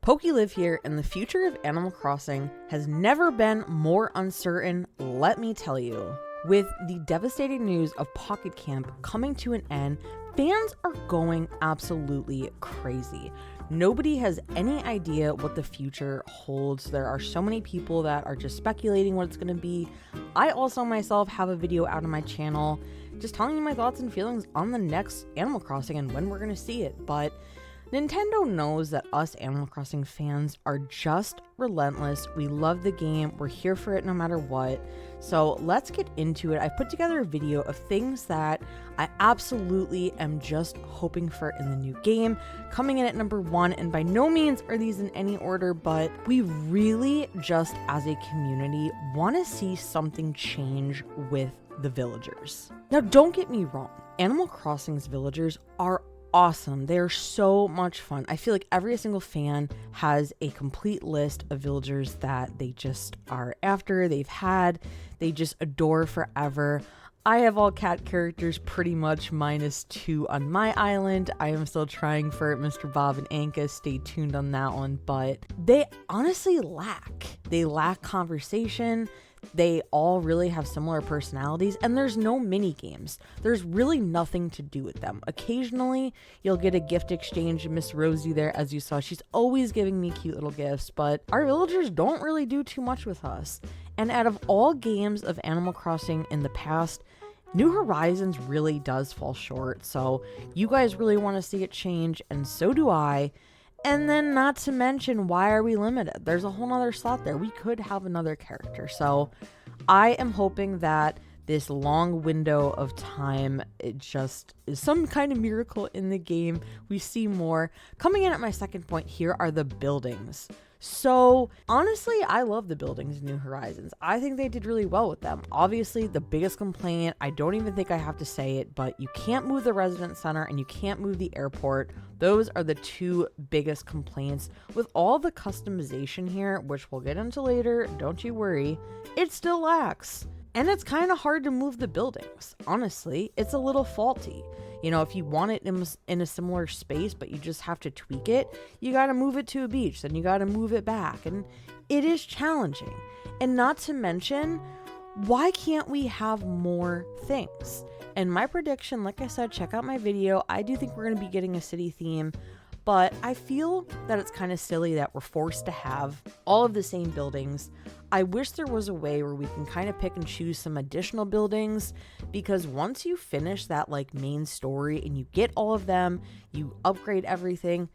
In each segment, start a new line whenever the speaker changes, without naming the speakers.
PokeLive here, and the future of Animal Crossing has never been more uncertain, let me tell you. With the devastating news of Pocket Camp coming to an end, fans are going absolutely crazy. Nobody has any idea what the future holds. There are so many people that are just speculating what it's going to be. I also myself have a video out on my channel just telling you my thoughts and feelings on the next Animal Crossing and when we're going to see it. But Nintendo knows that us Animal Crossing fans are just relentless. We love the game. We're here for it no matter what. So let's get into it. I put together a video of things that I absolutely am just hoping for in the new game. Coming in at number 1, and by no means are these in any order, but we really just as a community want to see something change with the villagers. Now, don't get me wrong. Animal Crossing's villagers are awesome. They're so much fun. I feel like every single fan has a complete list of villagers that they just are after, they just adore forever. I have all cat characters pretty much minus 2 on my island. I am still trying for Mr. Bob and Anka. Stay tuned on that one, but they honestly lack. They lack conversation. They all really have similar personalities, and there's no mini games. There's really nothing to do with them. Occasionally, you'll get a gift exchange. Miss Rosie there, as you saw, she's always giving me cute little gifts, but our villagers don't really do too much with us. And out of all games of Animal Crossing in the past, New Horizons really does fall short. So you guys really want to see it change, and so do I. And then not to mention, why are we limited? There's a whole nother slot there. We could have another character. So I am hoping that this long window of time, it just is some kind of miracle in the game. We see more. Coming in at my second point here are the buildings. So honestly, I love the buildings in New Horizons. I think they did really well with them. Obviously, the biggest complaint, I don't even think I have to say it, but you can't move the residence center and you can't move the airport. Those are the two biggest complaints. With all the customization here, which we'll get into later, don't you worry, it still lacks. And it's kind of hard to move the buildings. Honestly, it's a little faulty. You know, if you want it in a similar space, but you just have to tweak it, you got to move it to a beach, then you got to move it back. And it is challenging. And not to mention, why can't we have more things? And my prediction, like I said, check out my video. I do think we're going to be getting a city theme, but I feel that it's kind of silly that we're forced to have all of the same buildings. I wish there was a way where we can kind of pick and choose some additional buildings, because once you finish that like main story and you get all of them, you upgrade everything,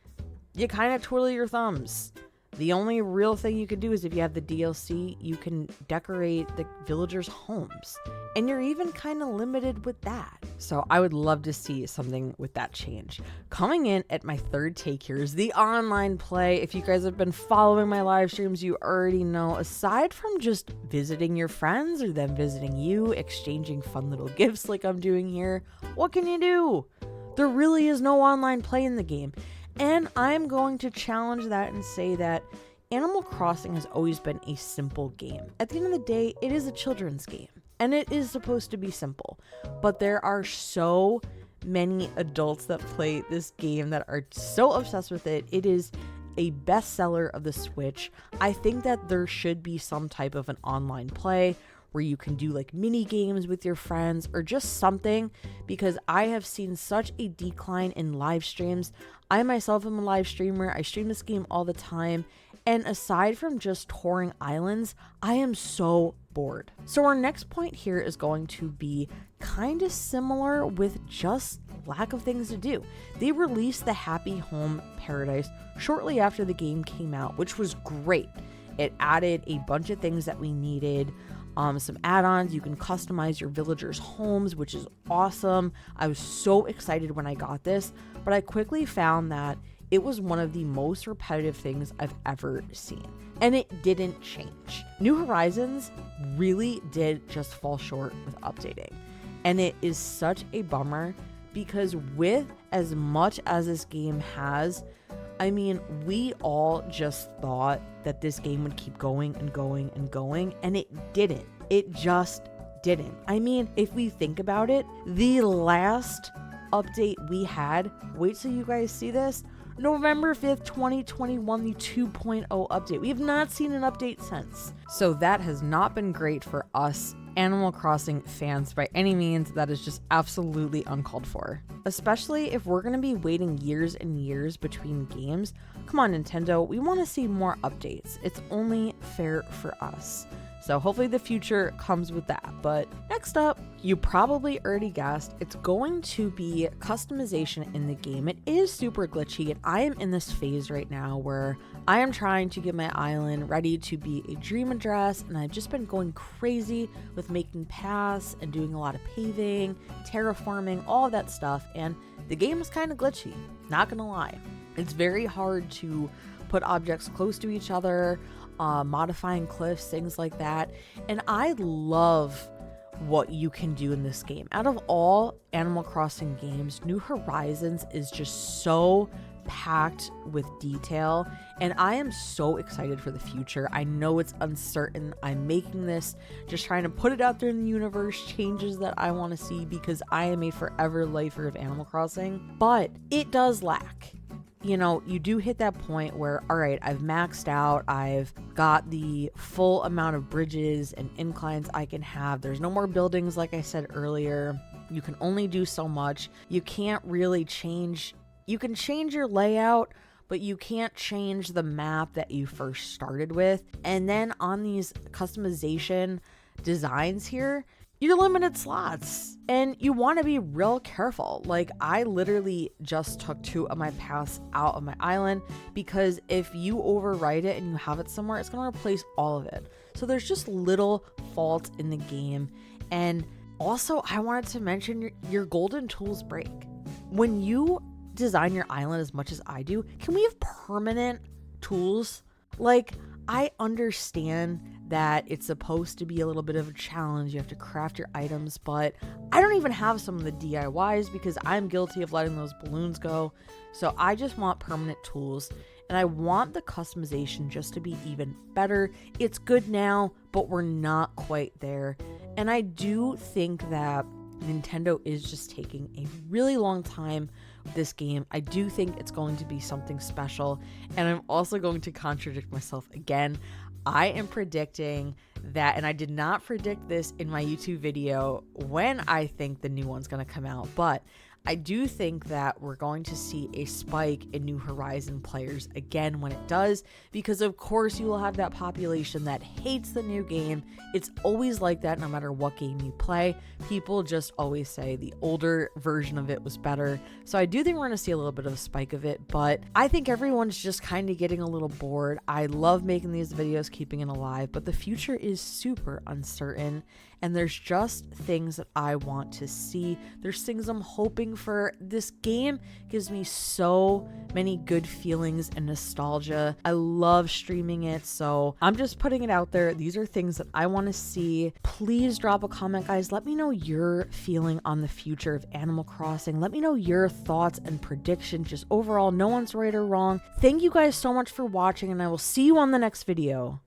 you kind of twiddle your thumbs. The only real thing you can do is if you have the DLC, you can decorate the villagers' homes. And you're even kind of limited with that. So I would love to see something with that change. Coming in at my third take here is the online play. If you guys have been following my live streams, you already know, aside from just visiting your friends or them visiting you, exchanging fun little gifts like I'm doing here, what can you do? There really is no online play in the game. And I'm going to challenge that and say that Animal Crossing has always been a simple game. At the end of the day, it is a children's game, and it is supposed to be simple. But there are so many adults that play this game that are so obsessed with it. It is a bestseller of the Switch. I think that there should be some type of an online play where you can do like mini games with your friends or just something, because I have seen such a decline in live streams. I myself am a live streamer. I stream this game all the time. And aside from just touring islands, I am so bored. So our next point here is going to be kind of similar with just lack of things to do. They released the Happy Home Paradise shortly after the game came out, which was great. It added a bunch of things that we needed. Some add-ons. You can customize your villagers' homes, which is awesome. I was so excited when I got this, but I quickly found that it was one of the most repetitive things I've ever seen, and it didn't change. New Horizons really did just fall short with updating, and it is such a bummer, because with as much as this game has, I mean, we all just thought that this game would keep going and going and going, and it didn't. It just didn't. I mean, if we think about it, the last update we had, wait till you guys see this, November 5th, 2021, the 2.0 update. We have not seen an update since. So that has not been great for us Animal Crossing fans by any means. That is just absolutely uncalled for. Especially if we're going to be waiting years and years between games. Come on, Nintendo, we want to see more updates. It's only fair for us. So hopefully the future comes with that. But next up, you probably already guessed, it's going to be customization in the game. It is super glitchy, and I am in this phase right now where I am trying to get my island ready to be a dream address, and I've just been going crazy with making paths and doing a lot of paving, terraforming, all of that stuff, and the game is kind of glitchy, not gonna lie. It's very hard to put objects close to each other, modifying cliffs, things like that. And I love what you can do in this game. Out of all Animal Crossing games, New Horizons is just so packed with detail, and I am so excited for the future. I know it's uncertain. I'm making this, just trying to put it out there in the universe, changes that I want to see, because I am a forever lifer of Animal Crossing, but it does lack. You know, you do hit that point where, all right, I've maxed out, I've got the full amount of bridges and inclines I can have. There's no more buildings, like I said earlier. You can only do so much. You can't really change, you can change your layout, but you can't change the map that you first started with. And then on these customization designs here, you're limited slots, and you want to be real careful. Like, I literally just took 2 of my paths out of my island, because if you overwrite it and you have it somewhere, it's going to replace all of it. So there's just little faults in the game. And also, I wanted to mention your golden tools break. When you design your island as much as I do, can we have permanent tools? Like, I understand that it's supposed to be a little bit of a challenge. You have to craft your items, but I don't even have some of the DIYs because I'm guilty of letting those balloons go. So I just want permanent tools, and I want the customization just to be even better. It's good now, but we're not quite there. And I do think that Nintendo is just taking a really long time with this game. I do think it's going to be something special, and I'm also going to contradict myself again. I am predicting that, and I did not predict this in my YouTube video when I think the new one's going to come out, but I do think that we're going to see a spike in New Horizon players again when it does, because of course you will have that population that hates the new game. It's always like that no matter what game you play. People just always say the older version of it was better. So I do think we're going to see a little bit of a spike of it, but I think everyone's just kind of getting a little bored. I love making these videos, keeping it alive, but the future is super uncertain. And there's just things that I want to see. There's things I'm hoping for. This game gives me so many good feelings and nostalgia. I love streaming it, so I'm just putting it out there. These are things that I want to see. Please drop a comment, guys. Let me know your feeling on the future of Animal Crossing. Let me know your thoughts and predictions. Just overall, no one's right or wrong. Thank you guys so much for watching, and I will see you on the next video.